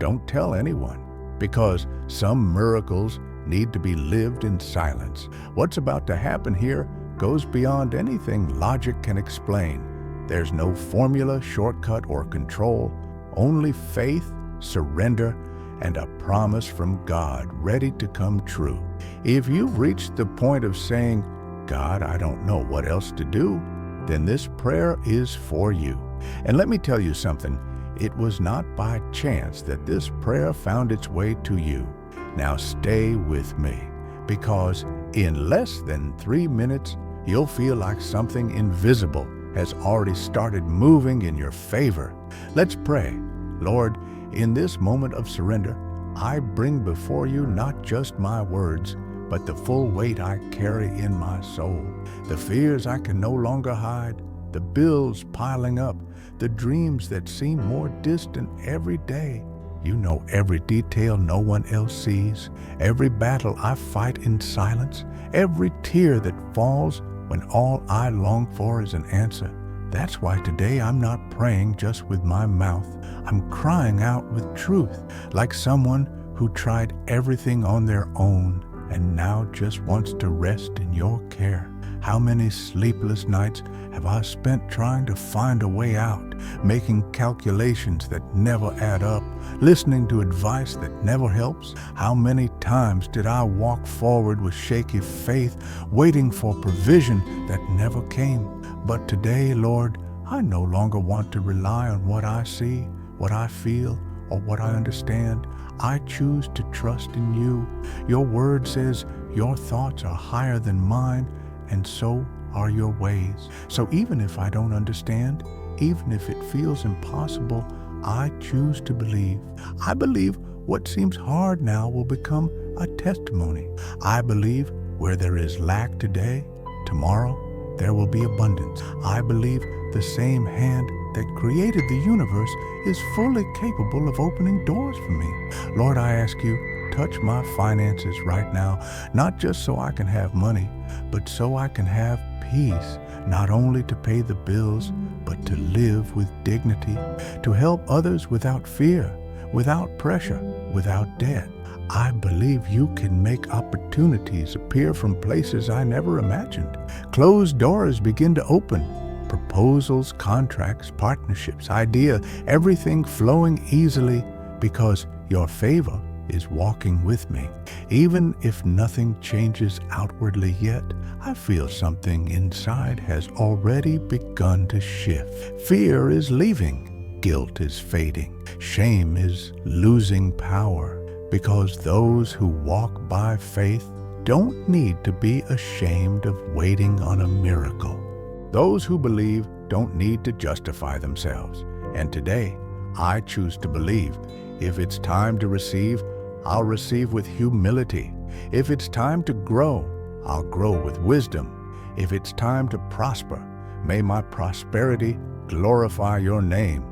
don't tell anyone, because some miracles need to be lived in silence. What's about to happen here goes beyond anything logic can explain. There's no formula, shortcut, or control, only faith, surrender, and a promise from God ready to come true. If you've reached the point of saying, God, I don't know what else to do, then this prayer is for you. And let me tell you something, it was not by chance that this prayer found its way to you. Now stay with me, because in less than 3 minutes, you'll feel like something invisible has already started moving in your favor. Let's pray. Lord, in this moment of surrender, I bring before you not just my words, but the full weight I carry in my soul, the fears I can no longer hide, the bills piling up, the dreams that seem more distant every day. You know every detail no one else sees, every battle I fight in silence, every tear that falls when all I long for is an answer. That's why today I'm not praying just with my mouth. I'm crying out with truth, like someone who tried everything on their own and now just wants to rest in your care. How many sleepless nights have I spent trying to find a way out, making calculations that never add up, listening to advice that never helps? How many times did I walk forward with shaky faith, waiting for provision that never came? But today, Lord, I no longer want to rely on what I see, what I feel, or what I understand. I choose to trust in you. Your word says your thoughts are higher than mine, and so are your ways. So even if I don't understand, even if it feels impossible, I choose to believe. I believe what seems hard now will become a testimony. I believe where there is lack today, tomorrow there will be abundance. I believe the same hand that created the universe is fully capable of opening doors for me. Lord, I ask you, touch my finances right now, not just so I can have money, but so I can have peace, not only to pay the bills, but to live with dignity, to help others without fear, without pressure, without debt. I believe you can make opportunities appear from places I never imagined. Closed doors begin to open. Proposals, contracts, partnerships, ideas, everything flowing easily because your favor is walking with me. Even if nothing changes outwardly yet, I feel something inside has already begun to shift. Fear is leaving. Guilt is fading. Shame is losing power, because those who walk by faith don't need to be ashamed of waiting on a miracle. Those who believe don't need to justify themselves. And today, I choose to believe. If it's time to receive, I'll receive with humility. If it's time to grow, I'll grow with wisdom. If it's time to prosper, may my prosperity glorify your name.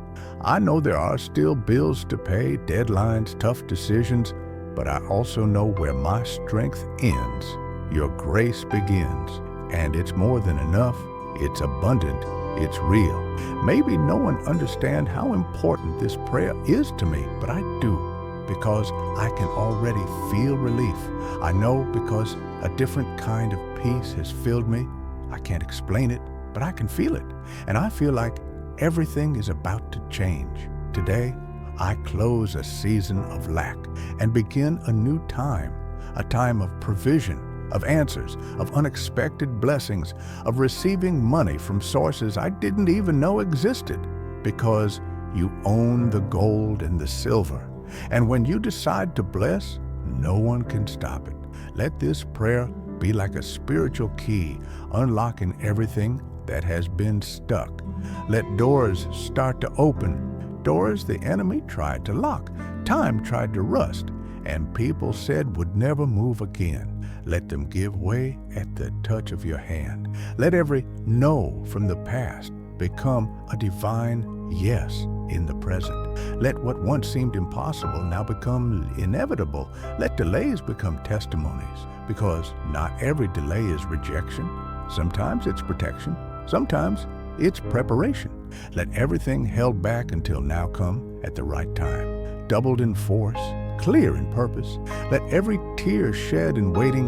I know there are still bills to pay, deadlines, tough decisions, but I also know where my strength ends, your grace begins. And it's more than enough. It's abundant. It's real. Maybe no one understands how important this prayer is to me, but I do, because I can already feel relief. I know because a different kind of peace has filled me. I can't explain it, but I can feel it. And I feel like everything is about to change. Today, I close a season of lack and begin a new time, a time of provision, of answers, of unexpected blessings, of receiving money from sources I didn't even know existed, because you own the gold and the silver. And when you decide to bless, no one can stop it. Let this prayer be like a spiritual key, unlocking everything that has been stuck. Let doors start to open, doors the enemy tried to lock, time tried to rust, and people said would never move again. Let them give way at the touch of your hand. Let every no from the past become a divine yes in the present. Let what once seemed impossible now become inevitable. Let delays become testimonies, because not every delay is rejection. Sometimes it's protection. Sometimes it's preparation. Let everything held back until now come at the right time. redoubled in force, clear in purpose. Let every tear shed in waiting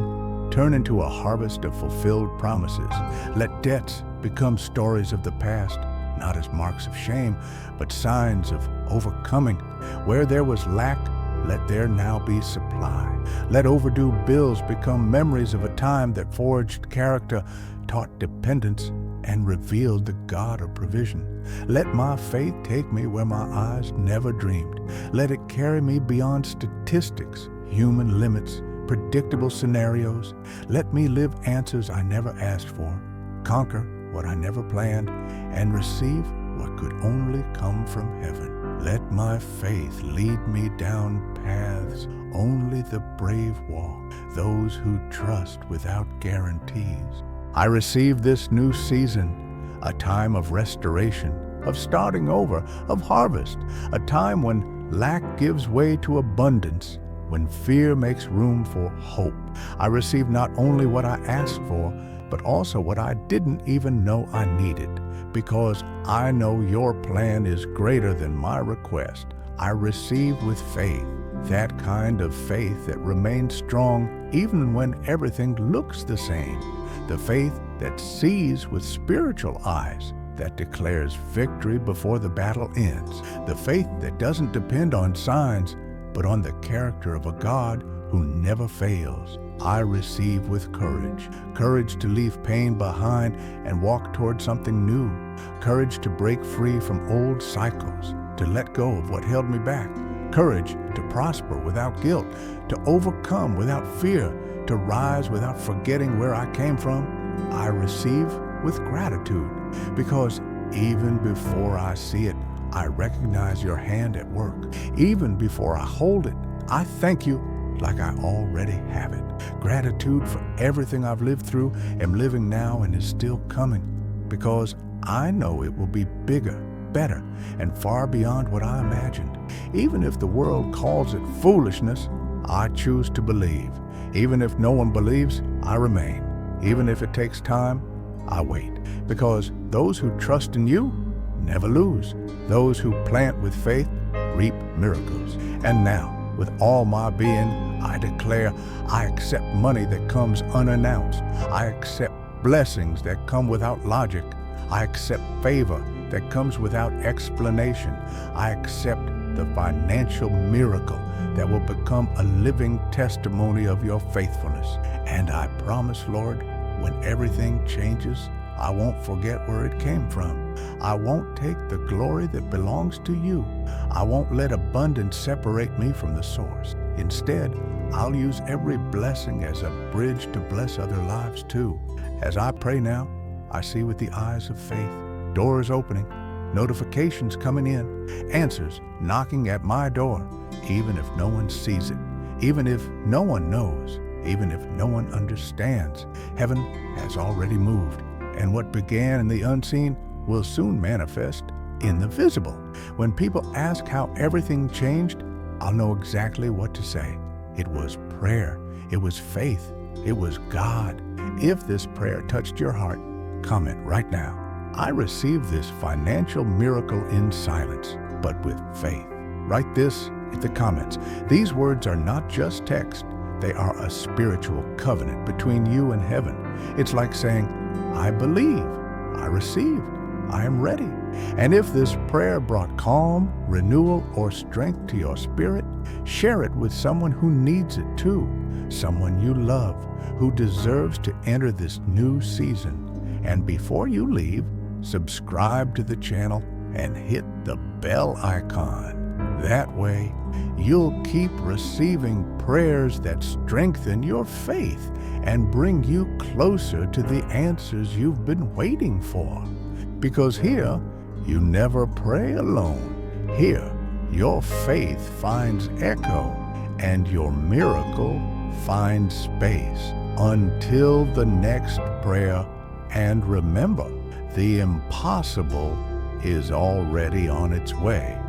turn into a harvest of fulfilled promises. Let debts become stories of the past, not as marks of shame, but signs of overcoming. Where there was lack, let there now be supply. Let overdue bills become memories of a time that forged character, taught dependence, and revealed the God of provision. Let my faith take me where my eyes never dreamed. Let it carry me beyond statistics, human limits, predictable scenarios. Let me live answers I never asked for, conquer what I never planned, and receive what could only come from heaven. Let my faith lead me down paths only the brave walk, those who trust without guarantees. I receive this new season, a time of restoration, of starting over, of harvest, a time when lack gives way to abundance, when fear makes room for hope. I receive not only what I asked for, but also what I didn't even know I needed, because I know your plan is greater than my request. I receive with faith, that kind of faith that remains strong even when everything looks the same, the faith that sees with spiritual eyes, that declares victory before the battle ends, the faith that doesn't depend on signs, but on the character of a God who never fails. I receive with courage, courage to leave pain behind and walk toward something new, courage to break free from old cycles, to let go of what held me back, courage to prosper without guilt, to overcome without fear, to rise without forgetting where I came from. I receive with gratitude, because even before I see it, I recognize your hand at work. Even before I hold it, I thank you like I already have it. Gratitude for everything I've lived through, am living now, and is still coming, because I know it will be bigger, better, and far beyond what I imagined. Even if the world calls it foolishness, I choose to believe. Even if no one believes, I remain. Even if it takes time, I wait. Because those who trust in you never lose. Those who plant with faith reap miracles. And now, with all my being, I declare I accept money that comes unannounced. I accept blessings that come without logic. I accept favor that comes without explanation. I accept the financial miracle that will become a living testimony of your faithfulness. And I promise, Lord, when everything changes, I won't forget where it came from. I won't take the glory that belongs to you. I won't let abundance separate me from the source. Instead, I'll use every blessing as a bridge to bless other lives too. As I pray now, I see with the eyes of faith, doors opening, notifications coming in, answers knocking at my door, even if no one sees it, even if no one knows, even if no one understands. Heaven has already moved, and what began in the unseen will soon manifest in the visible. When people ask how everything changed, I'll know exactly what to say. It was prayer. It was faith. It was God. If this prayer touched your heart, comment right now. I received this financial miracle in silence, but with faith. Write this in the comments. These words are not just text. They are a spiritual covenant between you and heaven. It's like saying, I believe, I received, I am ready. And if this prayer brought calm, renewal, or strength to your spirit, share it with someone who needs it too, someone you love, who deserves to enter this new season. And before you leave, subscribe to the channel and hit the bell icon. That way, you'll keep receiving prayers that strengthen your faith and bring you closer to the answers you've been waiting for. Because here, you never pray alone. Here, your faith finds echo and your miracle finds space. Until the next prayer, and remember, the impossible is already on its way.